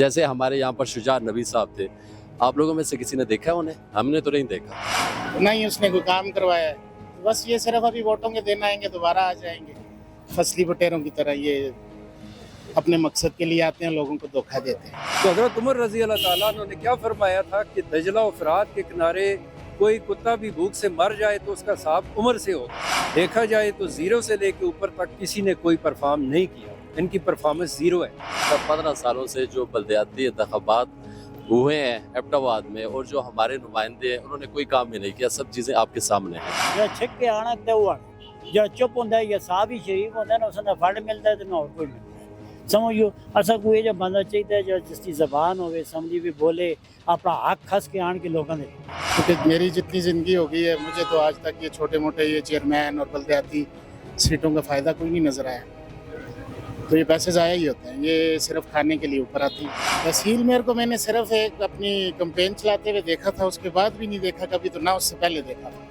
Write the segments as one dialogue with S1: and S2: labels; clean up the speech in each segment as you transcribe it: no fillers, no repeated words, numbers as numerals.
S1: जैसे हमारे यहाँ पर शुजा नबी साहब थे, आप लोगों में से किसी ने देखा है उन्हें? हमने तो नहीं देखा।
S2: नहीं उसने कोई काम करवाया है, बस ये सिर्फ अभी वोटों के दिन आएंगे, दोबारा आ जाएंगे फसली बटेरों की तरह। ये अपने मकसद के लिए आते हैं, लोगों को धोखा देते हैं।
S3: तो हज़रत उमर रज़ी अल्लाह ताला अन्हु ने क्या फरमाया था कि दजला और फरात के किनारे कोई कुत्ता भी भूख से मर जाए तो उसका हिसाब उम्र से हो। देखा जाए तो जीरो से लेके ऊपर तक किसी ने कोई परफॉर्म नहीं किया, इनकी परफॉर्मेंस जीरो है।
S1: 15 सालों से जो बल्दियाती इंतखाबात हुए हैं एबटाबाद में, और जो हमारे नुमाइंदे हैं उन्होंने कोई काम ही नहीं किया, सब चीज़ें आपके सामने हैं।
S4: जो छिक के आना ते हुआ जो चुप होंदा है, या साहब ही शरीफ होंदा है ना, उसने फंड मिलता है तो ना और कोई मिलता है। समझियो असा कोई जो बंदा चाहिए जो जिसकी जबान होवे, समझी भी बोले, अपना हक खस के आन के लोगों ने।
S2: क्योंकि मेरी जितनी ज़िंदगी हो गई है, मुझे तो आज तक ये छोटे मोटे ये चेयरमैन और बल्दियाती सीटों का फ़ायदा कोई नहीं नज़र आया। तो ये पैसे ज़ाया ही होते हैं, ये सिर्फ खाने के लिए ऊपर आती है। तहसील मेयर को मैंने सिर्फ एक अपनी कैंपेन चलाते हुए देखा था, उसके बाद भी नहीं देखा कभी, तो ना उससे पहले देखा था,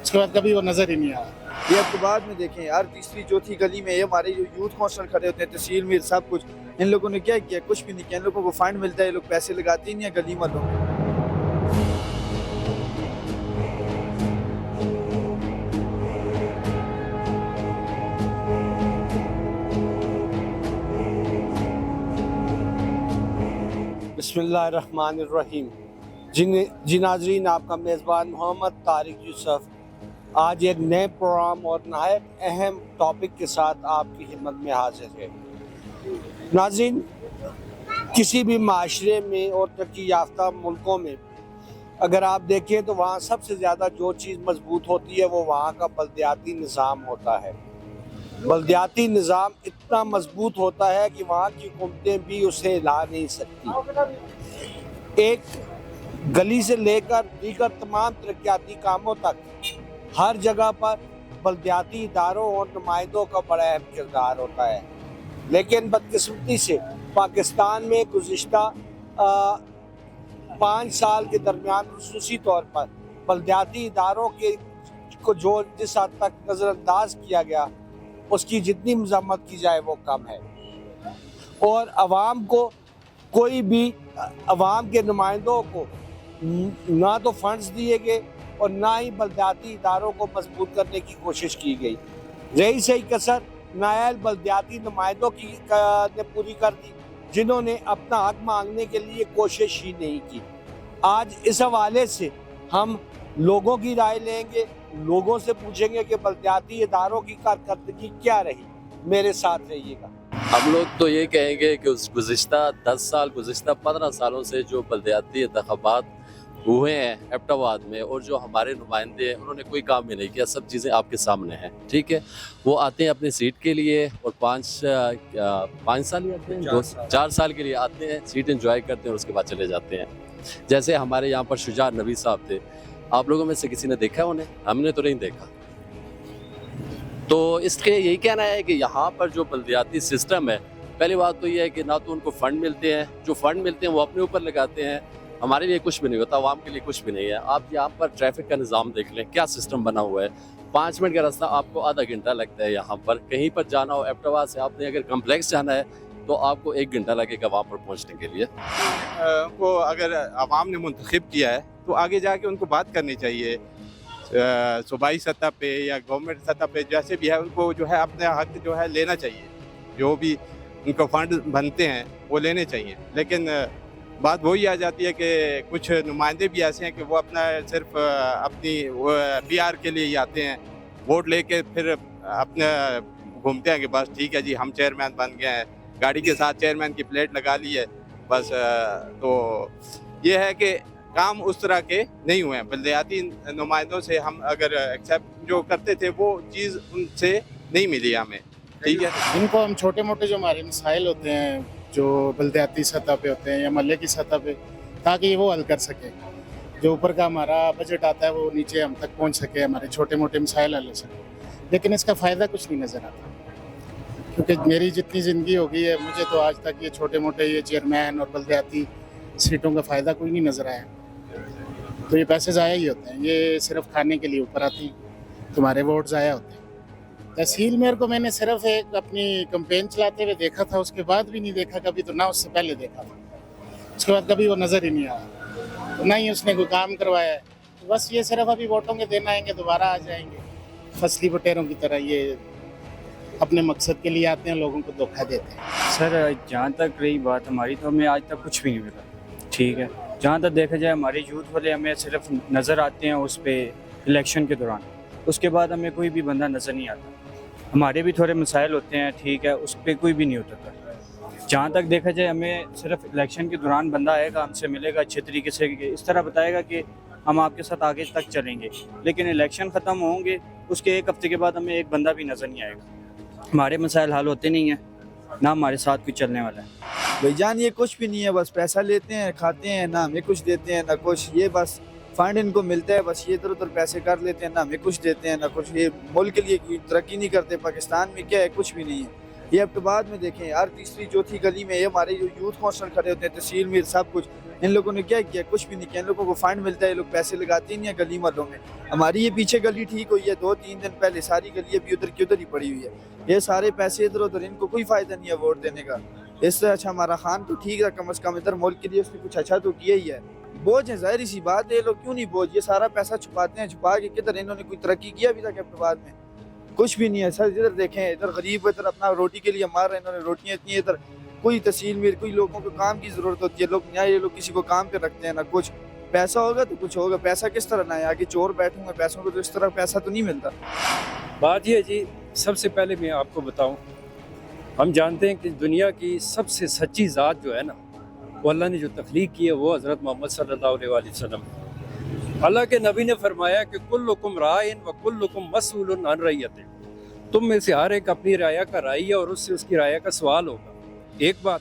S2: उसके बाद कभी वो नज़र ही नहीं आया।
S5: ये अब तो बाद में देखें यार, तीसरी चौथी गली में ये हमारे जो यूथ काउंसिल खड़े होते हैं, तहसील में सब कुछ, इन लोगों ने क्या किया? कुछ भी नहीं किया। इन लोगों को फंड मिलता है, ये लोग पैसे लगाते ही नहीं है गली वालों में।
S6: बिस्मिल्लाहिर्रहमानिर्रहीम। जी नाज़रीन, आपका मेज़बान मोहम्मद तारिक यूसुफ आज एक नए प्रोग्राम और नहायत अहम टॉपिक के साथ आपकी खिदमत में हाजिर है। नाज़रीन, किसी भी माशरे में और तरक्की याफ्ता मुल्कों में अगर आप देखें तो वहाँ सबसे ज़्यादा जो चीज़ मजबूत होती है वो वहाँ का बल्दियाती निज़ाम होता है। बल्दियाती निज़ाम इतना मजबूत होता है कि वहाँ की हुकूमतें भी उसे हिला नहीं सकती। एक गली से लेकर दीगर तमाम तरक्याती कामों तक हर जगह पर बल्दियाती इदारों और नुमाइंदों का बड़ा अहम किरदार होता है। लेकिन बदकिस्मती से पाकिस्तान में गुज़िश्ता 5 साल के दरमियान खुसूसी तौर पर बल्दियाती इदारों के को जो जिस हद तक नज़रअंदाज किया गया, उसकी जितनी मज़म्मत की जाए वो कम है। और आवाम को कोई भी आवाम के नुमाइंदों को ना तो फंड्स दिए गए और ना ही बल्दियाती इदारों को मजबूत करने की कोशिश की गई। रही सही कसर नायल बल्दियाती नुमाइंदों की ने पूरी कर दी, जिन्होंने अपना हक मांगने के लिए कोशिश ही नहीं की। आज इस हवाले से हम लोगों की राय लेंगे, लोगों से पूछेंगे कि बल्दियाती इदारों की कारकर्दगी क्या रही। मेरे साथ रहिएगा।
S1: हम लोग तो ये कहेंगे कि उस गुज़िश्ता 10 साल, गुज़िश्ता 15 सालों से जो बल्दियाती इंतखाबात हुए हैं एबटाबाद में, और जो हमारे नुमाइंदे हैं उन्होंने कोई काम भी नहीं किया, सब चीज़ें आपके सामने हैं। ठीक है, वो आते हैं अपनी सीट के लिए और 5 साल ही आते हैं, 4 साल के लिए आते हैं, सीट एंजॉय करते हैं और उसके बाद चले जाते हैं। जैसे हमारे यहाँ पर शुजा नबी साहब थे, आप लोगों में से किसी ने देखा है उन्हें? हमने तो नहीं देखा। तो इसके यही कहना है कि यहाँ पर जो बल्दियाती सिस्टम है, पहली बात तो ये है कि ना तो उनको फ़ंड मिलते हैं, जो फ़ंड मिलते हैं वो अपने ऊपर लगाते हैं, हमारे लिए कुछ भी नहीं होता, आवाम के लिए कुछ भी नहीं है। आप यहाँ पर ट्रैफिक का निज़ाम देख लें, क्या सिस्टम बना हुआ है। 5 मिनट का रास्ता आपको आधा घंटा लगता है। यहाँ पर कहीं पर जाना हो एबटाबाद से, आपने अगर कम्प्लेक्स जाना है तो आपको 1 घंटा लगेगा वहाँ पर पहुँचने के लिए।
S7: को अगर आवाम ने मुंतखब किया है तो आगे जाके उनको बात करनी चाहिए, सूबाई सतह पे या गवर्नमेंट सतह पे, जैसे भी है उनको जो है अपने हक जो है लेना चाहिए। जो भी उनको फंड बनते हैं वो लेने चाहिए। लेकिन बात वही आ जाती है कि कुछ नुमाइंदे भी ऐसे हैं कि वो अपना सिर्फ अपनी PR के लिए ही आते हैं, वोट लेके फिर अपने घूमते हैं कि बस ठीक है जी हम चेयरमैन बन गए हैं, गाड़ी के साथ चेयरमैन की प्लेट लगा ली है बस। तो ये है कि काम उस तरह के नहीं हुए हैं। बल्दियाती नुमाइंदों से हम अगर एक्सेप्ट जो करते थे वो चीज़ उनसे नहीं मिली हमें। ठीक है,
S2: इनको हम छोटे मोटे जो हमारे मसाइल होते हैं जो बल्दियाती सतह पे होते हैं या महल्ले की सतह पे, ताकि वो हल कर सके। जो ऊपर का हमारा बजट आता है वो नीचे हम तक पहुंच सके, हमारे छोटे मोटे मसाइल हल हो सके। लेकिन इसका फ़ायदा कुछ नहीं नज़र आता, क्योंकि मेरी जितनी ज़िंदगी हो गई है, मुझे तो आज तक ये छोटे मोटे ये चेयरमैन और बल्दियाती सीटों का फ़ायदा कोई नहीं नज़र आया। तो ये पैसे ज़ाया ही होते हैं, ये सिर्फ खाने के लिए ऊपर आती हैं, तुम्हारे वोट ज़ाया होते हैं। तहसील मेयर को मैंने सिर्फ एक अपनी कैंपेन चलाते हुए देखा था, उसके बाद भी नहीं देखा कभी, तो ना उससे पहले देखा था। उसके बाद कभी वो नज़र ही नहीं आया, तो ना ही उसने कोई काम करवाया है। तो बस ये सिर्फ अभी वोटों के दिन आएंगे, दोबारा आ जाएंगे फसली बटेरों की तरह, ये अपने मकसद के लिए आते हैं, लोगों को धोखा देते हैं।
S8: सर जहाँ तक रही बात हमारी, तो हमें आज तक कुछ भी नहीं मिला, ठीक है। जहाँ तक देखा जाए हमारे यूथ वाले हमें सिर्फ नज़र आते हैं उस पर इलेक्शन के दौरान, उसके बाद हमें कोई भी बंदा नज़र नहीं आता। हमारे भी थोड़े मसाइल होते हैं, ठीक है, उस पर कोई भी नहीं होता था। जहाँ तक देखा जाए हमें सिर्फ इलेक्शन के दौरान बंदा आएगा, हमसे मिलेगा अच्छे तरीके से, इस तरह बताएगा कि हम आपके साथ आगे तक चलेंगे, लेकिन इलेक्शन ख़त्म होंगे उसके एक हफ्ते के बाद हमें एक बंदा भी नज़र नहीं आएगा। हमारे मसाइल हल होते नहीं हैं, ना हमारे साथ कुछ चलने वाला है।
S5: भाई जान ये कुछ भी नहीं है, बस पैसा लेते हैं, खाते हैं, ना हमें कुछ देते हैं ना कुछ, ये बस फंड इनको मिलता है, बस ये इधर उधर पैसे कर लेते हैं, ना हमें कुछ देते हैं ना कुछ। ये मुल्क के लिए कोई तरक्की नहीं करते। पाकिस्तान में क्या है, कुछ भी नहीं है। ये अब्टबाद में देखें, हर तीसरी चौथी गली में ये हमारे जो यूथ काउंसिलर खड़े होते हैं, तहसील में सब कुछ, इन लोगों ने क्या किया, कुछ भी नहीं किया। इन लोगों को फंड मिलता है, ये लोग पैसे लगाते ही नहीं है गली मोहल्लों में। हमारी ये पीछे गली ठीक हुई है 2-3 दिन पहले, सारी गली अभी उधर की उधर ही पड़ी हुई है। ये सारे पैसे इधर उधर, इनको कोई फ़ायदा नहीं है वोट देने का। इससे अच्छा हमारा खान तो ठीक है, कम अज़ कम इधर मुल्क के लिए उसने कुछ अच्छा तो किया ही है। बोझ है, ज़ाहिर सी बात है, ये लोग क्यों नहीं बोझ, ये सारा पैसा छुपाते हैं, छुपा के किधर इन्होंने कोई तरक्की किया अभी तक अब्टबाद में? कुछ भी नहीं है सर। इधर देखें, इधर गरीब इधर अपना रोटी के लिए मार रहे हैं, इन्होंने रोटियाँ इतनी, इधर कोई तहसील में कोई लोगों को काम की ज़रूरत होती है, लोग यहाँ ये लोग किसी को काम पे रखते हैं ना कुछ। पैसा होगा तो कुछ होगा, पैसा किस तरह ना है, आगे चोर बैठूंगा पैसों को, तो इस तरह पैसा तो नहीं मिलता।
S3: बात ये है जी, सबसे पहले मैं आपको बताऊं, हम जानते हैं कि दुनिया की सबसे सच्ची ज़ात जो है ना, वो अल्लाह ने जो तख्लीक की है, वो हज़रत मोहम्मद सल्लल्लाहु अलैहि वसल्लम है। अल्लाह के नबी ने फरमाया कि कुल्लुकुम राइन व कुल्लुकुम मसऊलुन अन रइयतिह, तुम में से हर एक अपनी राया का राई है और उससे उसकी राया का सवाल होगा। एक बात,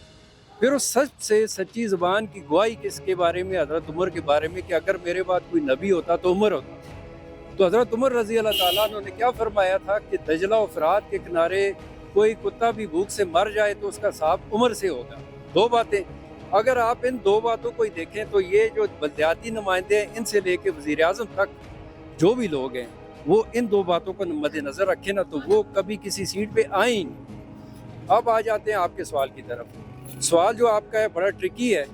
S3: फिर उस सच से सच्ची ज़बान की गवाही किसके बारे में? हज़रत उमर के बारे में, कि अगर मेरे बाद कोई नबी होता तो उमर होता। तो हज़रत उमर रज़ी अल्लाह ताला अन्हु ने क्या फरमाया था कि दजला और फ़रात के किनारे कोई कुत्ता भी भूख से मर जाए तो उसका हिसाब उमर से होगा। दो बातें, अगर आप इन दो बातों को ही देखें तो ये जो बलदियाती नुमाइंदे हैं, इनसे लेके वज़ीर आज़म तक जो भी लोग हैं, वो इन दो बातों को मद्देनज़र रखें ना, तो वो कभी किसी सीट पे आए ही नहीं। अब आ जाते हैं आपके सवाल की तरफ। सवाल जो आपका है बड़ा ट्रिकी है।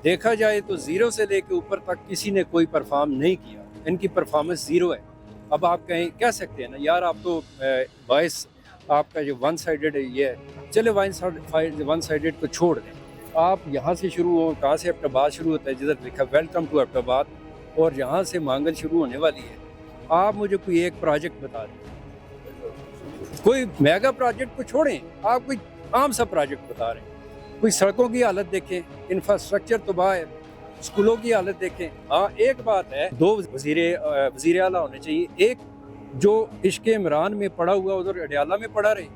S3: देखा जाए तो ज़ीरो से लेके ऊपर तक किसी ने कोई परफॉर्म नहीं किया, इनकी परफॉर्मेंस ज़ीरो है। अब आप कह सकते हैं ना यार, आप तो वॉइस आपका जो वन साइडेड ये है, चले वन साइडेड को छोड़ दें, आप यहाँ से शुरू हो, कहाँ से अब्टबाद शुरू होता है, जिधर लिखा वेलकम टू अब्टबाद, और यहाँ से मांगल शुरू होने वाली है। आप मुझे कोई एक प्रोजेक्ट बता दें, कोई मेगा प्रोजेक्ट को छोड़ें, आप कोई आम सा प्रोजेक्ट बता रहे हैं। कोई सड़कों की हालत देखें, इंफ्रास्ट्रक्चर तबाह है, स्कूलों की हालत देखें। हाँ, एक बात है, दो वज़ीर आला होने चाहिए, एक जो इश्क इमरान में पड़ा हुआ उधर अडियाला में पड़ा रहे,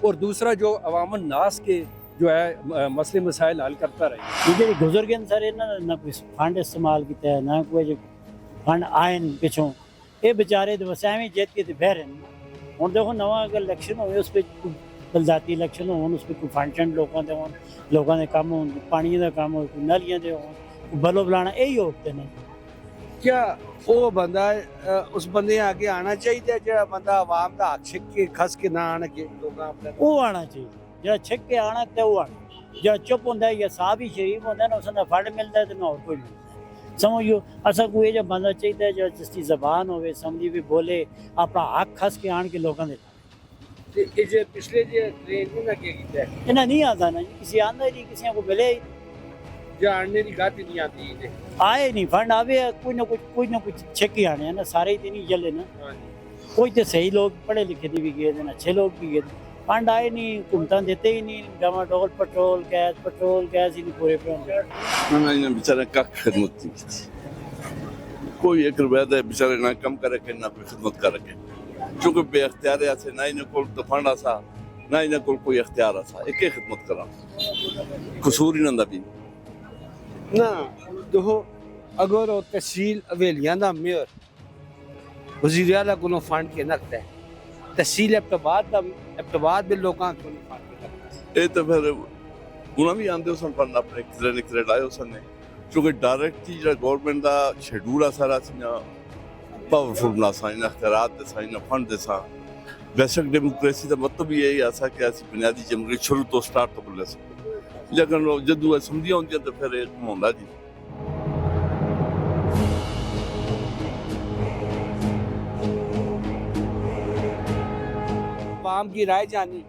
S3: और दूसरा जो अवामन नास के जो है मसले मसाइल हल करता रहे।
S4: जी गुजर के सारे ना कोई फंड इस्तेमाल किया है, ना कोई जो फंड आए पिछों, ये बेचारे तो बस एवं जित के तो फिर हूँ देखो नवा अगर इलेक्शन हो, उस पर बलदाती इलेक्शन हो, उस पर कोई फंड शंड लोगों के काम हो, पानी का काम हो, नालियां दे हो, बलो बुलाना, यही होते हैं।
S6: क्या वो बंदा उस बंदे आगे आना चाहिए जो बंदा आवाम का हक छिक के खस के ना आने के लोग अपने
S4: वो आना चाहिए, जो छिक के आना तो वो आना, जो चुप होता है या साहब ही शरीफ होता है ना, उसका फंड मिलता है तो ना और कोई मिलता है। समझो असा कोई जो बंदा चाहिए जो जिसकी जबान हो समझी भी बोले, अपना हक खस के आन के लोगों ने
S6: पिछले ट्रेन
S4: इन्हें नहीं आता ना, किसी आंदा ही नहीं, किसी को मिले ही
S6: जानने की बात ही नहीं आती,
S4: आए नहीं फंड आवे, कोई ना कुछ छिक ही आने हैं ना, सारे ही तो नहीं जले ना। कोई तो सही लोग पढ़े लिखे भी गए थे, अच्छे लोग भी गए थे, फंड आए नहीं, घूमता देते ही नहीं, डामाडोल पेट्रोल गैस ही नहीं पूरे पे होंगे।
S9: बेचारे का खिदमत नहीं की, कोई एक रुपया दे बेचारे ना कम करे के ना कोई खिदमत करे के, चूंकि बेअख्तियार ऐसे ना इन्हें कोल तो फंड आसा ना इन्हें कोई इख्तियार आसा, एक खिदमत करा कसूर ही ना भी
S6: ना। देखो अगर वो तहसील अवेलियां दा मेयर वज़ीर आला को फंड के नकद है, तहसील अब्टबाद में लोगों को फंड के नकद
S9: ये तो फिर उन्हें भी आंदे उसन फंड अपने कितने लाए उसने, चूंकि डायरेक्ट ही जो गवर्नमेंट का शेड्यूल आ सारा सिना पावरफुल ना सा, इन अख्तियारात दे सा, इन फंड दे सा। बेसिक डेमोक्रेसी का मतलब यही आसा कि ऐसी बुनियादी जमहूरियत शुरू तो स्टार्ट तो बोले लेकिन जदों समझियां होंदियां तो फिर एक होंदा जी।
S6: आवाम की राय जानी,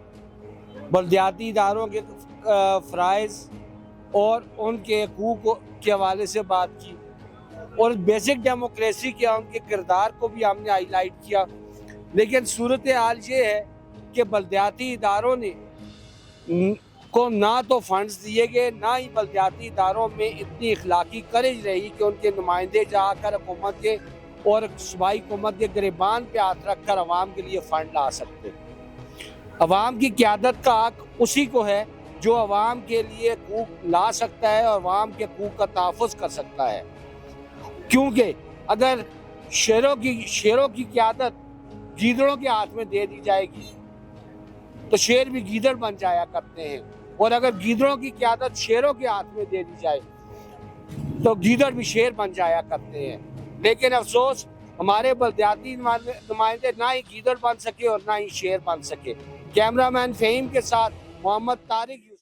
S6: बल्दियाती इदारों के फ़राइज़ और उनके हकूक़ के हवाले से बात की, और बेसिक डेमोक्रेसी के उनके किरदार को भी हमने हाईलाइट किया। लेकिन सूरत हाल ये है कि बल्दियाती इदारों ने को ना तो फंड्स दिए गए, ना ही बल्दियाती इदारों में इतनी इखलाकी करेज रही कि उनके नुमाइंदे जाकर हुकूमत के और सूबाई हुकूमत के गिरबान पे हाथ रख कर अवाम के लिए फ़ंड ला सकते। अवाम की क़यादत का हक उसी को है जो अवाम के लिए हकूक़ ला सकता है और अवाम के हकूक़ का तहफ़्फ़ुज़ कर सकता है। क्योंकि अगर शेरों की क़यादत गीदड़ों के हाथ में दे दी जाएगी तो शेर भी गीदड़ बन जाया करते हैं, और अगर गीदड़ों की क़यादत शेरों के हाथ में दे दी जाए तो गीदड़ भी शेर बन जाया करते हैं। लेकिन अफसोस हमारे बल्दियाती नुमाइंदे ना ही गीदड़ बन सके और ना ही शेर बन सके। कैमरामैन फ़हीम के साथ मोहम्मद तारिक।